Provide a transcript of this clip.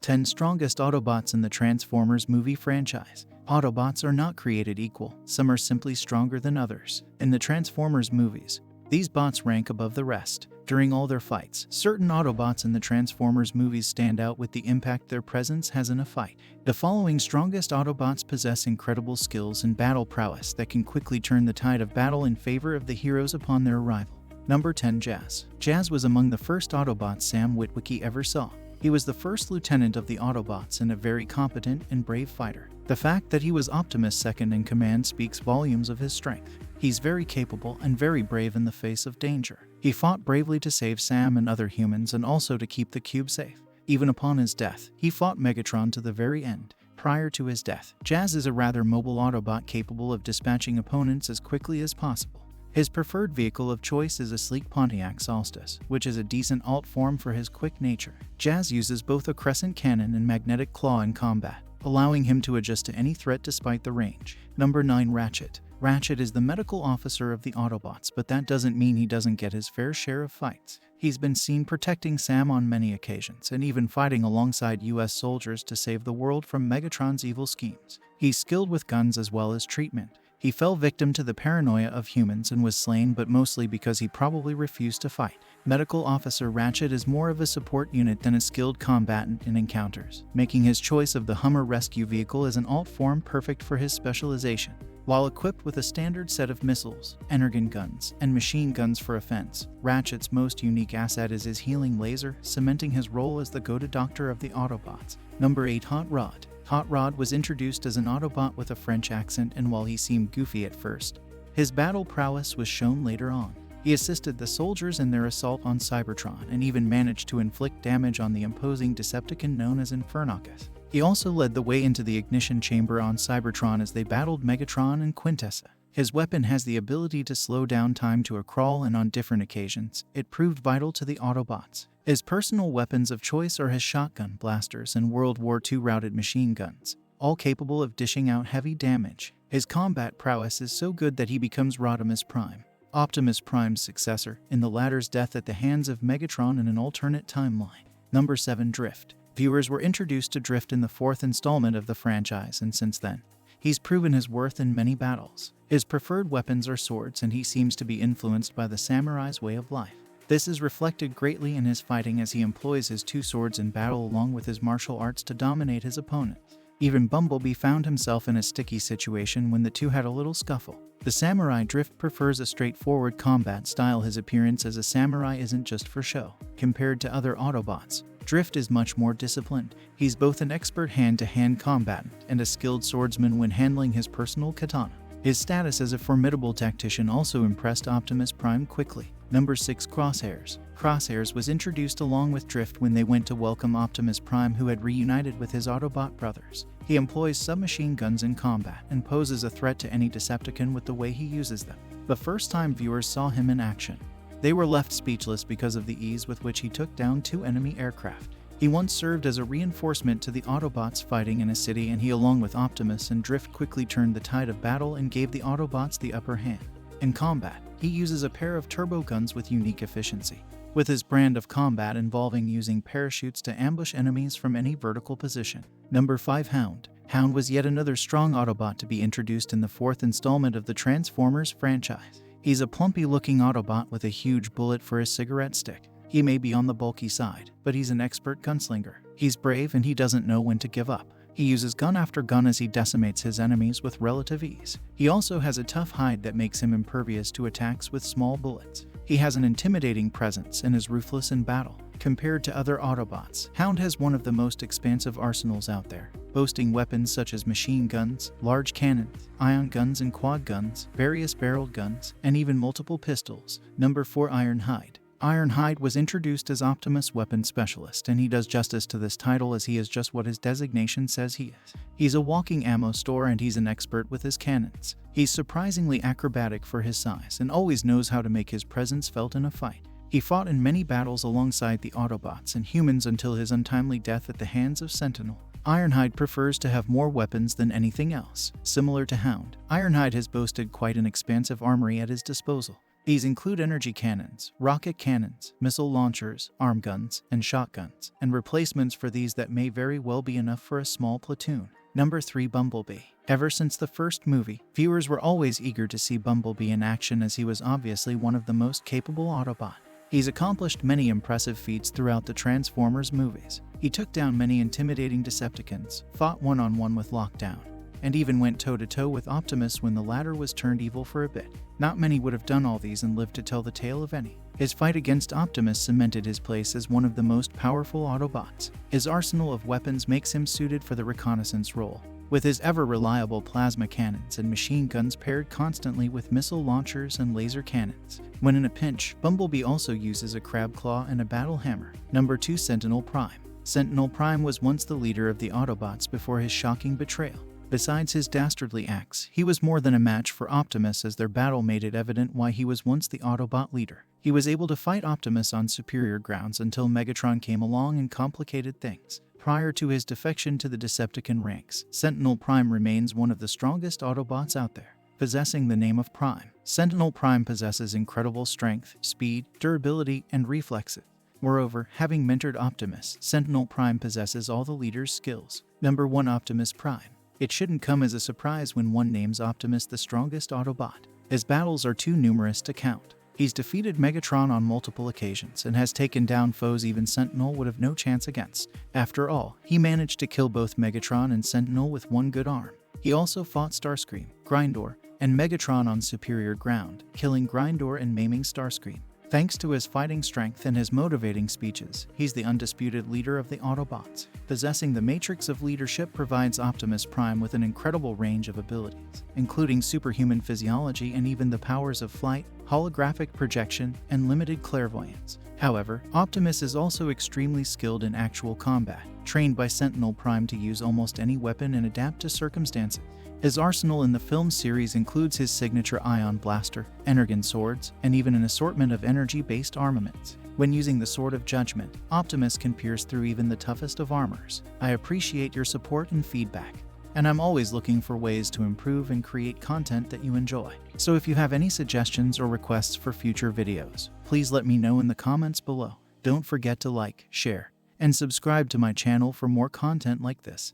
10 Strongest Autobots in the Transformers movie franchise. Autobots are not created equal, some are simply stronger than others. In the Transformers movies, these bots rank above the rest. During all their fights, certain Autobots in the Transformers movies stand out with the impact their presence has in a fight. The following strongest Autobots possess incredible skills and battle prowess that can quickly turn the tide of battle in favor of the heroes upon their arrival. Number 10. Jazz. Jazz was among the first Autobots Sam Witwicky ever saw. He was the first lieutenant of the Autobots and a very competent and brave fighter. The fact that he was Optimus' second in command speaks volumes of his strength. He's very capable and very brave in the face of danger. He fought bravely to save Sam and other humans and also to keep the cube safe. Even upon his death, he fought Megatron to the very end. Prior to his death, Jazz is a rather mobile Autobot capable of dispatching opponents as quickly as possible. His preferred vehicle of choice is a sleek Pontiac Solstice, which is a decent alt form for his quick nature. Jazz uses both a crescent cannon and magnetic claw in combat, allowing him to adjust to any threat despite the range. Number 9. Ratchet. Ratchet is the medical officer of the Autobots, but that doesn't mean he doesn't get his fair share of fights. He's been seen protecting Sam on many occasions, and even fighting alongside US soldiers to save the world from Megatron's evil schemes. He's skilled with guns as well as treatment. He fell victim to the paranoia of humans and was slain, but mostly because he probably refused to fight. Medical Officer Ratchet is more of a support unit than a skilled combatant in encounters, making his choice of the Hummer rescue vehicle as an alt form perfect for his specialization. While equipped with a standard set of missiles, energon guns, and machine guns for offense, Ratchet's most unique asset is his healing laser, cementing his role as the go-to doctor of the Autobots. Number 8. Hot Rod. Hot Rod was introduced as an Autobot with a French accent, and while he seemed goofy at first, his battle prowess was shown later on. He assisted the soldiers in their assault on Cybertron and even managed to inflict damage on the imposing Decepticon known as Infernocus. He also led the way into the ignition chamber on Cybertron as they battled Megatron and Quintessa. His weapon has the ability to slow down time to a crawl, and on different occasions, it proved vital to the Autobots. His personal weapons of choice are his shotgun blasters and World War II routed machine guns, all capable of dishing out heavy damage. His combat prowess is so good that he becomes Optimus Prime, Optimus Prime's successor, in the latter's death at the hands of Megatron in an alternate timeline. Number 7. Drift. Viewers were introduced to Drift in the 4th installment of the franchise, and since then, he's proven his worth in many battles. His preferred weapons are swords, and he seems to be influenced by the samurai's way of life. This is reflected greatly in his fighting as he employs his two swords in battle along with his martial arts to dominate his opponents. Even Bumblebee found himself in a sticky situation when the two had a little scuffle. The samurai Drift prefers a straightforward combat style. His appearance as a samurai isn't just for show. Compared to other Autobots, Drift is much more disciplined. He's both an expert hand-to-hand combatant and a skilled swordsman when handling his personal katana. His status as a formidable tactician also impressed Optimus Prime quickly. Number 6. Crosshairs. Crosshairs was introduced along with Drift when they went to welcome Optimus Prime, who had reunited with his Autobot brothers. He employs submachine guns in combat and poses a threat to any Decepticon with the way he uses them. The first time viewers saw him in action, they were left speechless because of the ease with which he took down two enemy aircraft. He once served as a reinforcement to the Autobots fighting in a city, and he, along with Optimus and Drift, quickly turned the tide of battle and gave the Autobots the upper hand. In combat, he uses a pair of turbo guns with unique efficiency, with his brand of combat involving using parachutes to ambush enemies from any vertical position. Number 5. Hound. Hound was yet another strong Autobot to be introduced in the 4th installment of the Transformers franchise. He's a plumpy-looking Autobot with a huge bullet for his cigarette stick. He may be on the bulky side, but he's an expert gunslinger. He's brave and he doesn't know when to give up. He uses gun after gun as he decimates his enemies with relative ease. He also has a tough hide that makes him impervious to attacks with small bullets. He has an intimidating presence and is ruthless in battle. Compared to other Autobots, Hound has one of the most expansive arsenals out there, boasting weapons such as machine guns, large cannons, ion guns and quad guns, various barreled guns, and even multiple pistols. Number 4. Ironhide. Ironhide was introduced as Optimus' weapon specialist, and he does justice to this title as he is just what his designation says he is. He's a walking ammo store, and he's an expert with his cannons. He's surprisingly acrobatic for his size and always knows how to make his presence felt in a fight. He fought in many battles alongside the Autobots and humans until his untimely death at the hands of Sentinel. Ironhide prefers to have more weapons than anything else. Similar to Hound, Ironhide has boasted quite an expansive armory at his disposal. These include energy cannons, rocket cannons, missile launchers, arm guns, and shotguns, and replacements for these that may very well be enough for a small platoon. Number 3. Bumblebee. Ever since the first movie, viewers were always eager to see Bumblebee in action as he was obviously one of the most capable Autobots. He's accomplished many impressive feats throughout the Transformers movies. He took down many intimidating Decepticons, fought one-on-one with Lockdown, and even went toe-to-toe with Optimus when the latter was turned evil for a bit. Not many would have done all these and lived to tell the tale of any. His fight against Optimus cemented his place as one of the most powerful Autobots. His arsenal of weapons makes him suited for the reconnaissance role, with his ever-reliable plasma cannons and machine guns paired constantly with missile launchers and laser cannons. When in a pinch, Bumblebee also uses a crab claw and a battle hammer. Number 2. Sentinel Prime. Sentinel Prime was once the leader of the Autobots before his shocking betrayal. Besides his dastardly acts, he was more than a match for Optimus, as their battle made it evident why he was once the Autobot leader. He was able to fight Optimus on superior grounds until Megatron came along and complicated things. Prior to his defection to the Decepticon ranks, Sentinel Prime remains one of the strongest Autobots out there. Possessing the name of Prime, Sentinel Prime possesses incredible strength, speed, durability, and reflexes. Moreover, having mentored Optimus, Sentinel Prime possesses all the leader's skills. Number 1. Optimus Prime. It shouldn't come as a surprise when one names Optimus the strongest Autobot. His battles are too numerous to count. He's defeated Megatron on multiple occasions and has taken down foes even Sentinel would have no chance against. After all, he managed to kill both Megatron and Sentinel with one good arm. He also fought Starscream, Grindor, and Megatron on superior ground, killing Grindor and maiming Starscream. Thanks to his fighting strength and his motivating speeches, he's the undisputed leader of the Autobots. Possessing the matrix of leadership provides Optimus Prime with an incredible range of abilities, including superhuman physiology and even the powers of flight, holographic projection, and limited clairvoyance. However, Optimus is also extremely skilled in actual combat, trained by Sentinel Prime to use almost any weapon and adapt to circumstances. His arsenal in the film series includes his signature ion blaster, energon swords, and even an assortment of energy-based armaments. When using the Sword of Judgment, Optimus can pierce through even the toughest of armors. I appreciate your support and feedback, and I'm always looking for ways to improve and create content that you enjoy. So if you have any suggestions or requests for future videos, please let me know in the comments below. Don't forget to like, share, and subscribe to my channel for more content like this.